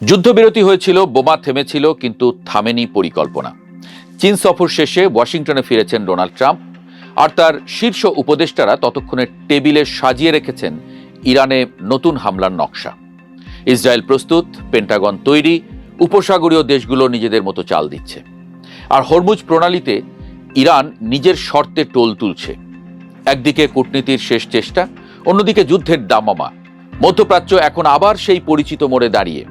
যুদ্ধবিরতি হয়েছিল, বোমা থেমেছিল, কিন্তু থামেনি পরিকল্পনা। চীন সফর শেষে ওয়াশিংটনে ফিরেছেন ডোনাল্ড ট্রাম্প, আর তার শীর্ষ উপদেষ্টারা ততক্ষণে টেবিলে সাজিয়ে রেখেছেন ইরানে নতুন হামলার নকশা। ইসরায়েল প্রস্তুত, পেন্টাগন তৈরি, উপসাগরীয় দেশগুলো নিজেদের মতো চাল দিচ্ছে। আর হরমুজ প্রণালীতে ইরান নিজের শর্তে টোল তুলছে। একদিকে কূটনীতির শেষ চেষ্টা, অন্যদিকে যুদ্ধের দামামা। মধ্যপ্রাচ্য এখন আবার সেই পরিচিত মোড়ে দাঁড়িয়ে,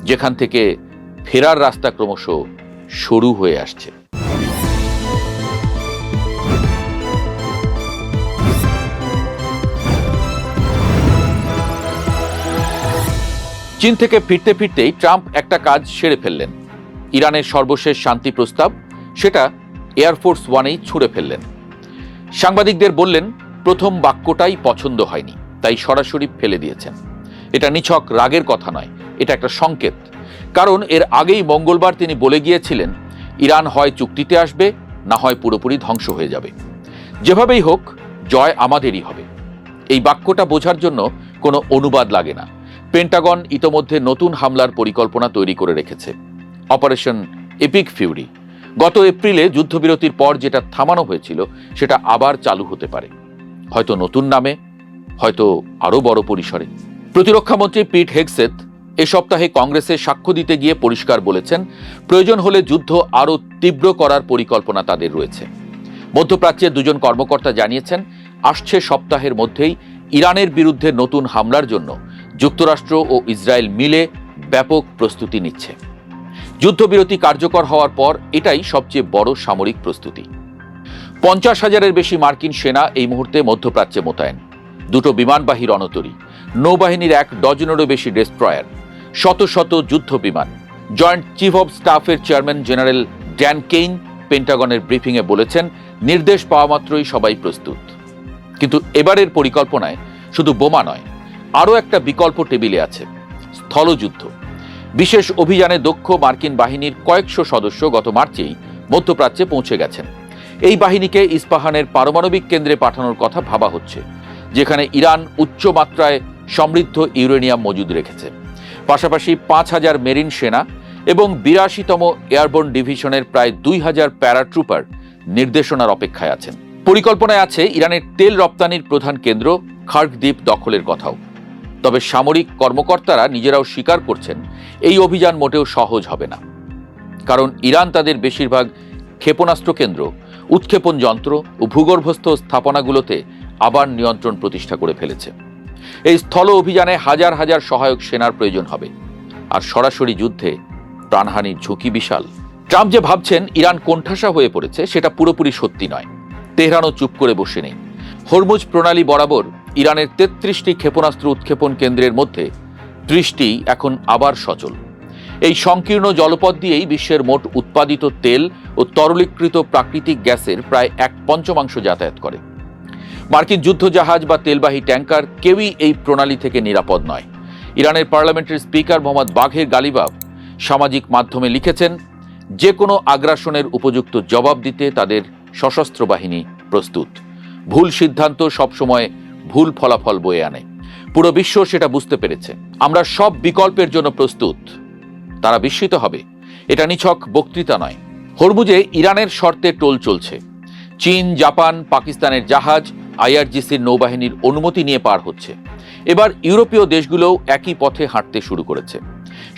যেখান থেকে ফেরার রাস্তা ক্রমশ সরু হয়ে আসছে। চীন থেকে ফিরতে ফিরতেই ট্রাম্প একটা কাজ সেরে ফেললেন। ইরানের সর্বশেষ শান্তি প্রস্তাব, সেটা এয়ারফোর্স ওয়ানেই ছুঁড়ে ফেললেন। সাংবাদিকদের বললেন, প্রথম বাক্যটাই পছন্দ হয়নি, তাই সরাসরি ফেলে দিয়েছেন। এটা নিছক রাগের কথা নয়, এটা একটা সংকেত। কারণ এর আগেই মঙ্গলবার তিনি বলে গিয়েছিলেন, ইরান হয় চুক্তিতে আসবে, না হয় পুরোপুরি ধ্বংস হয়ে যাবে। যেভাবেই হোক, জয় আমাদেরই হবে। এই বাক্যটা বোঝার জন্য কোনো অনুবাদ লাগে না। পেন্টাগন ইতোমধ্যে নতুন হামলার পরিকল্পনা তৈরি করে রেখেছে, অপারেশন এপিক ফিউরি। গত এপ্রিলে যুদ্ধবিরতির পর যেটা থামানো হয়েছিল, সেটা আবার চালু হতে পারে, হয়তো নতুন নামে, হয়তো আরও বড় পরিসরে। প্রতিরক্ষামন্ত্রী পিট হেগসেথ এ সপ্তাহে কংগ্রেসে সাক্ষ্য দিতে গিয়ে পরিষ্কার বলেছেন, প্রয়োজন হলে যুদ্ধ আরও তীব্র করার পরিকল্পনা তাদের রয়েছে। মধ্যপ্রাচ্যের দুজন কর্মকর্তা জানিয়েছেন, আসছে সপ্তাহের মধ্যেই ইরানের বিরুদ্ধে নতুন হামলার জন্য যুক্তরাষ্ট্র ও ইসরায়েল মিলে ব্যাপক প্রস্তুতি নিচ্ছে। যুদ্ধবিরতি কার্যকর হওয়ার পর এটাই সবচেয়ে বড় সামরিক প্রস্তুতি। 50,000-এর বেশি মার্কিন সেনা এই মুহূর্তে মধ্যপ্রাচ্যে মোতায়েন। 2টো বিমানবাহী রণতরী, নৌবাহিনীর 1 ডজনেরও বেশি ডেস্ট্রয়ার, শত শত যুদ্ধ বিমান। জয়েন্ট চিফ অব স্টাফের চেয়ারম্যান জেনারেল ড্যান কেইন পেন্টাগনের ব্রিফিংয়ে বলেছেন, নির্দেশ পাওয়া মাত্রই সবাই প্রস্তুত। কিন্তু এবারের পরিকল্পনায় শুধু বোমা নয়, আরও একটা বিকল্প টেবিলে আছে, স্থলযুদ্ধ। বিশেষ অভিযানে দক্ষ মার্কিন বাহিনীর কয়েকশো সদস্য গত মার্চেই মধ্যপ্রাচ্যে পৌঁছে গেছেন। এই বাহিনীকে ইস্পাহানের পারমাণবিক কেন্দ্রে পাঠানোর কথা ভাবা হচ্ছে, যেখানে ইরান উচ্চ মাত্রায় সমৃদ্ধ ইউরেনিয়াম মজুদ রেখেছে। পাশাপাশি 5,000 মেরিন সেনা এবং 82তম এয়ারবোর্ন ডিভিশনের প্রায় 2,000 প্যারাট্রুপার নির্দেশনার অপেক্ষায় আছেন। পরিকল্পনায় আছে ইরানের তেল রপ্তানির প্রধান কেন্দ্র খার্ক দ্বীপ দখলের কথাও। তবে সামরিক কর্মকর্তারা নিজেরাও স্বীকার করছেন, এই অভিযান মোটেও সহজ হবে না। কারণ ইরান তাদের বেশিরভাগ ক্ষেপণাস্ত্র কেন্দ্র, উৎক্ষেপণ যন্ত্র ও ভূগর্ভস্থ স্থাপনাগুলোতে আবার নিয়ন্ত্রণ প্রতিষ্ঠা করে ফেলেছে। এই স্থল অভিযানে হাজার হাজার সহায়ক সেনার প্রয়োজন হবে, আর সরাসরি যুদ্ধে প্রাণহানির ঝুঁকি বিশাল। ট্রাম্প যে ভাবছেন ইরান কোণঠাসা হয়ে পড়েছে, সেটা পুরোপুরি সত্যি নয়। তেহরানও চুপ করে বসে নেই। হরমুজ প্রণালী বরাবর ইরানের 33টি ক্ষেপণাস্ত্র উৎক্ষেপণ কেন্দ্রের মধ্যে 30টি এখন আবার সচল। এই সংকীর্ণ জলপথ দিয়েই বিশ্বের মোট উৎপাদিত তেল ও তরলীকৃত প্রাকৃতিক গ্যাসের প্রায় 1/5 যাতায়াত করে। মার্কিন যুদ্ধজাহাজ বা তেলবাহী ট্যাঙ্কার কেউই এই প্রণালী থেকে নিরাপদ নয়। ইরানের পার্লামেন্টের স্পিকার মোহাম্মদ বাঘের গালিবাফ সামাজিক মাধ্যমে লিখেছেন, যে কোনো আগ্রাসনের উপযুক্ত জবাব দিতে তাদের সশস্ত্র বাহিনী প্রস্তুত। ভুল সিদ্ধান্ত সবসময় ভুল ফলাফল বয়ে আনে। পুরো বিশ্ব সেটা বুঝতে পেরেছে। আমরা সব বিকল্পের জন্য প্রস্তুত। তারা বিস্মিত হবে। এটা নিছক বক্তৃতা নয়। হরমুজে ইরানের শর্তে টোল চলছে। চীন, জাপান, পাকিস্তানের জাহাজ IRGCর নৌবাহিনীর অনুমতি নিয়ে পার হচ্ছে। এবার ইউরোপীয় দেশগুলোও একই পথে হাঁটতে শুরু করেছে।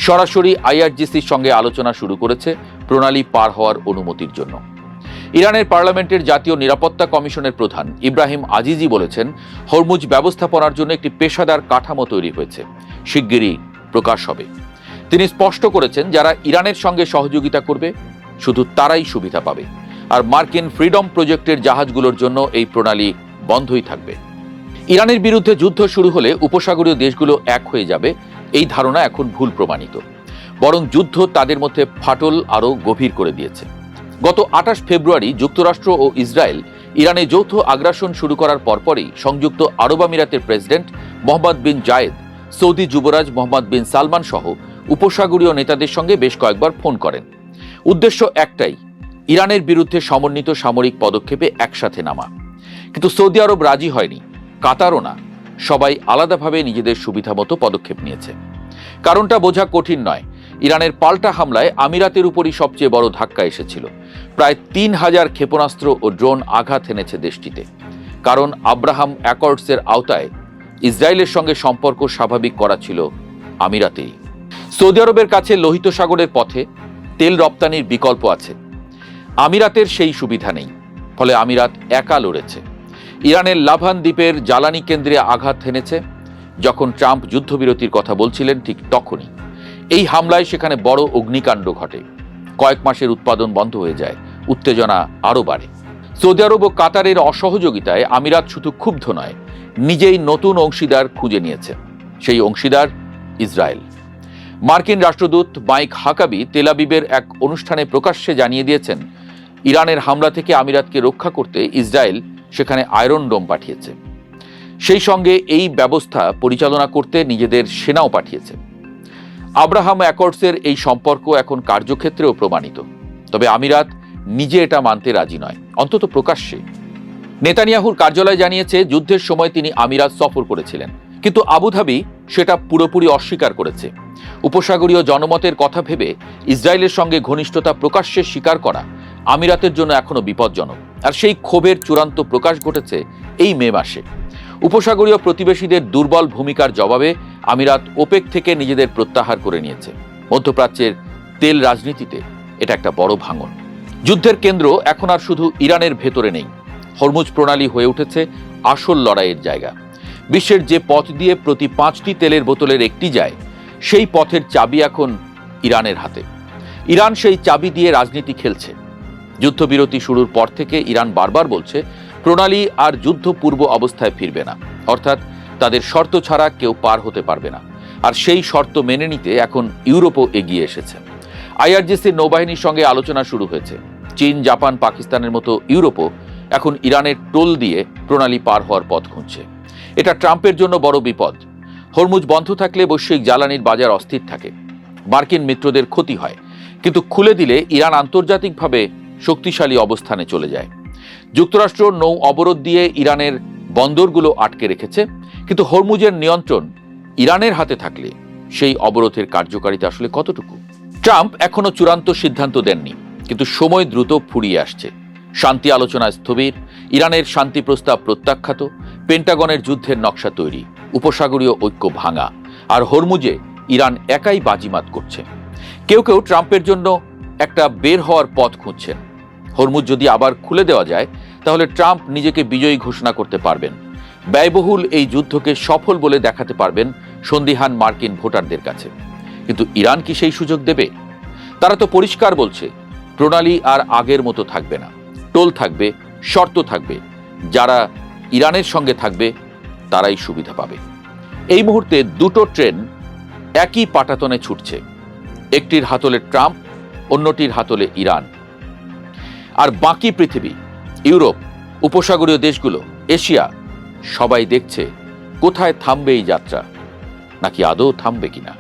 সরাসরি IRGCর সঙ্গে আলোচনা শুরু করেছে প্রণালী পার হওয়ার অনুমতির জন্য। ইরানের পার্লামেন্টের জাতীয় নিরাপত্তা কমিশনের প্রধান ইব্রাহিম আজিজি বলেছেন, হরমুজ ব্যবস্থাপনার জন্য একটি পেশাদার কাঠামো তৈরি হয়েছে, শিগগিরই প্রকাশ হবে। তিনি স্পষ্ট করেছেন, যারা ইরানের সঙ্গে সহযোগিতা করবে শুধু তারাই সুবিধা পাবে, আর মার্কিন ফ্রিডম প্রজেক্টের জাহাজগুলোর জন্য এই প্রণালী বন্ধই থাকবে। ইরানের বিরুদ্ধে যুদ্ধ শুরু হলে উপসাগরীয় দেশগুলো এক হয়ে যাবে, এই ধারণা এখন ভুল প্রমাণিত। বরং যুদ্ধ তাদের মধ্যে ফাটল আরও গভীর করে দিয়েছে। গত 28 ফেব্রুয়ারি যুক্তরাষ্ট্র ও ইসরায়েল ইরানে যৌথ আগ্রাসন শুরু করার পরপরই সংযুক্ত আরব আমিরাতের প্রেসিডেন্ট মোহাম্মদ বিন জায়েদ সৌদি যুবরাজ মোহাম্মদ বিন সালমান সহ উপসাগরীয় নেতাদের সঙ্গে বেশ কয়েকবার ফোন করেন। উদ্দেশ্য একটাই, ইরানের বিরুদ্ধে সমন্বিত সামরিক পদক্ষেপে একসাথে নামা। কিন্তু সৌদি আরব রাজি হয়নি, কাতারও না। সবাই আলাদাভাবে নিজেদের সুবিধা মতো পদক্ষেপ নিয়েছে। কারণটা বোঝা কঠিন নয়। ইরানের পাল্টা হামলায় আমিরাতের উপরই সবচেয়ে বড় ধাক্কা এসেছিল। প্রায় ৩,০০০ ক্ষেপণাস্ত্র ও ড্রোন আঘাত এনেছে দেশটিতে। কারণ আব্রাহাম অ্যাকর্ডসের আওতায় ইসরায়েলের সঙ্গে সম্পর্ক স্বাভাবিক করা ছিল আমিরাতেই। সৌদি আরবের কাছে লোহিত সাগরের পথে তেল রপ্তানির বিকল্প আছে। আমিরাতের সেই সুবিধা নেই, ফলে আমিরাত একা লড়েছে। ইরানের লাভান দ্বীপের জ্বালানি কেন্দ্রে আঘাত হেনেছে। যখন ট্রাম্প যুদ্ধবিরতির কথা বলছিলেন ঠিক তখনই এই হামলায় সেখানে বড় অগ্নিকাণ্ড ঘটে। কয়েক মাসের উৎপাদন বন্ধ হয়ে যায়, উত্তেজনা আরও বাড়ে। সৌদি আরব ও কাতারের অসহযোগিতায় আমিরাত শুধু ক্ষুব্ধ নয়, নিজেই নতুন অংশীদার খুঁজে নিয়েছে। সেই অংশীদার ইসরায়েল। মার্কিন রাষ্ট্রদূত মাইক হাকাবি তেল আবিবের এক অনুষ্ঠানে প্রকাশ্যে জানিয়ে দিয়েছেন, ইরানের হামলা থেকে আমিরাতকে রক্ষা করতে ইসরায়েল সেখানে আয়রন ডোম পাঠিয়েছে। সেই সঙ্গে এই ব্যবস্থা পরিচালনা করতে নিজেদের সেনাও পাঠিয়েছে। আব্রাহাম অ্যাকর্ডসের এই সম্পর্ক এখন কার্যক্ষেত্রেও প্রমাণিত। তবে আমিরাত নিজে এটা মানতে রাজি নয়, অন্তত প্রকাশ্যে। নেতানিয়াহুর কার্যালয় জানিয়েছে যুদ্ধের সময় তিনি আমিরাত সফর করেছিলেন, কিন্তু আবুধাবি সেটা পুরোপুরি অস্বীকার করেছে। উপসাগরীয় জনমতের কথা ভেবে ইসরায়েলের সঙ্গে ঘনিষ্ঠতা প্রকাশ্যে স্বীকার করা আমিরাতের জন্য এখনো বিপজ্জনক। আর সেই ক্ষোভের চূড়ান্ত প্রকাশ ঘটেছে এই মে মাসে। উপসাগরীয় প্রতিবেশীদের দুর্বল ভূমিকার জবাবে আমিরাত ওপেক থেকে নিজেদের প্রত্যাহার করে নিয়েছে। মধ্যপ্রাচ্যের তেল রাজনীতিতে এটা একটা বড় ভাঙন। যুদ্ধের কেন্দ্র এখন আর শুধু ইরানের ভেতরে নেই, হরমুজ প্রণালী হয়ে উঠেছে আসল লড়াইয়ের জায়গা। বিশ্বের যে পথ দিয়ে প্রতি 5টি তেলের বোতলের একটি যায়, সেই পথের চাবি এখন ইরানের হাতে। ইরান সেই চাবি দিয়ে রাজনীতি খেলছে। যুদ্ধবিরতি শুরুর পর থেকে ইরান বারবার বলছে প্রণালী আর যুদ্ধপূর্ব অবস্থায় ফিরবে না, অর্থাৎ তাদের শর্ত ছাড়া কেউ পার হতে পারবে না। আর সেই শর্ত মেনে নিতে এখন ইউরোপও এগিয়ে এসেছে। আইআরজিসির নৌবাহিনীর সঙ্গে আলোচনা শুরু হয়েছে। চীন, জাপান, পাকিস্তানের মতো ইউরোপও এখন ইরানের টোল দিয়ে প্রণালী পার হওয়ার পথ খুঁজছে। এটা ট্রাম্পের জন্য বড় বিপদ। হরমুজ বন্ধ থাকলে বৈশ্বিক জ্বালানির বাজার অস্থির থাকে, মার্কিন মিত্রদের ক্ষতি হয়। কিন্তু খুলে দিলে ইরান আন্তর্জাতিকভাবে শক্তিশালী অবস্থানে চলে যায়। যুক্তরাষ্ট্র নৌ অবরোধ দিয়ে ইরানের বন্দরগুলো আটকে রেখেছে, কিন্তু হরমুজের নিয়ন্ত্রণ ইরানের হাতে থাকলে সেই অবরোধের কার্যকারিতা আসলে কতটুকু? ট্রাম্প এখনো চূড়ান্ত সিদ্ধান্ত দেননি, কিন্তু সময় দ্রুত ফুরিয়ে আসছে। শান্তি আলোচনা স্থবির, ইরানের শান্তি প্রস্তাব প্রত্যাখ্যাত, পেন্টাগনের যুদ্ধের নকশা তৈরি, উপসাগরীয় ঐক্য ভাঙা, আর হরমুজে ইরান একাই বাজিমাত করছে। কেউ কেউ ট্রাম্পের জন্য একটা বের হওয়ার পথ খুঁজছেন। হরমুজ যদি আবার খুলে দেওয়া যায়, তাহলে ট্রাম্প নিজেকে বিজয়ী ঘোষণা করতে পারবেন। ব্যয়বহুল এই যুদ্ধকে সফল বলে দেখাতে পারবেন সন্দিহান মার্কিন ভোটারদের কাছে। কিন্তু ইরান কি সেই সুযোগ দেবে? তারা তো পরিষ্কার বলছে প্রণালী আর আগের মতো থাকবে না, টোল থাকবে, শর্ত থাকবে। যারা ইরানের সঙ্গে থাকবে তারাই সুবিধা পাবে। এই মুহূর্তে দুটো ট্রেন একই পাটাতনে ছুটছে, একটির হাতলে ট্রাম্প, অন্যটির হাতলে ইরান। আর বাকি পৃথিবী, ইউরোপ, উপসাগরীয় দেশগুলো, এশিয়া, সবাই দেখছে কোথায় থামবে এই যাত্রা, নাকি আদৌ থামবে কিনা।